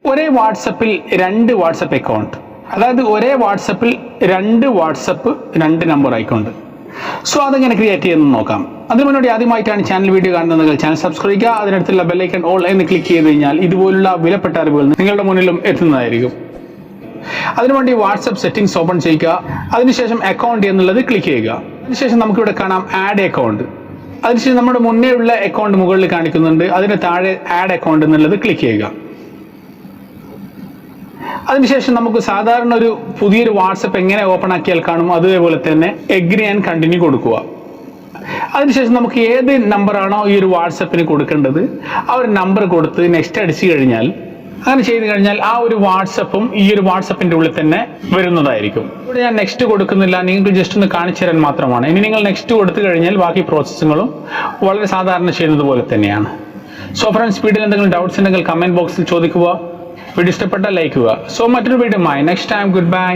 ഒരേ വാട്സപ്പിൽ രണ്ട് വാട്സപ്പ് അക്കൗണ്ട്, അതായത് ഒരേ വാട്സപ്പിൽ രണ്ട് വാട്സപ്പ് രണ്ട് നമ്പർ ആയിക്കൊണ്ട്. സോ അതെങ്ങനെ ക്രിയേറ്റ് ചെയ്യുന്നത് നോക്കാം. അതിനു മുന്നോടി ആദ്യമായിട്ടാണ് ചാനൽ വീഡിയോ കാണുന്നതെങ്കിൽ ചാനൽ സബ്സ്ക്രൈബ് ചെയ്യുക. അതിനടുത്തുള്ള ബെല്ലൈക്കൺ ഓൾ എന്ന് ക്ലിക്ക് ചെയ്ത് കഴിഞ്ഞാൽ ഇതുപോലുള്ള വിലപ്പെട്ട അറിവുകൾ നിങ്ങളുടെ മുന്നിലും എത്തുന്നതായിരിക്കും. അതിനുവേണ്ടി വാട്സപ്പ് സെറ്റിംഗ്സ് ഓപ്പൺ ചെയ്യുക. അതിനുശേഷം അക്കൗണ്ട് എന്നുള്ളത് ക്ലിക്ക് ചെയ്യുക. അതിനുശേഷം നമുക്കിവിടെ കാണാം ആഡ് അക്കൗണ്ട്. അതിനുശേഷം നമ്മുടെ മുന്നേ ഉള്ള അക്കൗണ്ട് മുകളിൽ കാണിക്കുന്നുണ്ട്. അതിന് താഴെ ആഡ് അക്കൗണ്ട് എന്നുള്ളത് ക്ലിക്ക് ചെയ്യുക. അതിനുശേഷം നമുക്ക് സാധാരണ ഒരു പുതിയൊരു വാട്സപ്പ് എങ്ങനെ ഓപ്പൺ ആക്കിയാൽ കാണും അതേപോലെ തന്നെ എഗ്രി ആൻഡ് കണ്ടിന്യൂ കൊടുക്കുക. അതിനുശേഷം നമുക്ക് ഏത് നമ്പറാണോ ഈ ഒരു വാട്സപ്പിന് കൊടുക്കേണ്ടത് ആ ഒരു നമ്പർ കൊടുത്ത് നെക്സ്റ്റ് അടിച്ചു കഴിഞ്ഞാൽ, അങ്ങനെ ചെയ്ത് കഴിഞ്ഞാൽ ആ ഒരു വാട്സപ്പും ഈ ഒരു വാട്സപ്പിന്റെ ഉള്ളിൽ തന്നെ വരുന്നതായിരിക്കും. ഇവിടെ ഞാൻ നെക്സ്റ്റ് കൊടുക്കുന്നില്ല, നിങ്ങൾക്ക് ജസ്റ്റ് ഒന്ന് കാണിച്ചു തരാൻ മാത്രമാണ്. ഇനി നിങ്ങൾ നെക്സ്റ്റ് കൊടുത്തു കഴിഞ്ഞാൽ ബാക്കി പ്രോസസ്സുകളും വളരെ സാധാരണ ചെയ്യുന്നത് പോലെ തന്നെയാണ്. സോ ഫ്രണ്ട്സ്, വീഡിയോയിൽ എന്തെങ്കിലും ഡൗട്ട്സ് ഉണ്ടെങ്കിൽ കമന്റ് ബോക്സിൽ ചോദിക്കുക. വീഡിയോ ഇഷ്ടപ്പെട്ടാൽ ലൈക്ക് ചെയ്യുക. സോ മറ്റൊരു വീഡിയോയുമായി നെക്സ്റ്റ് ടൈം ഗുഡ് ബൈ.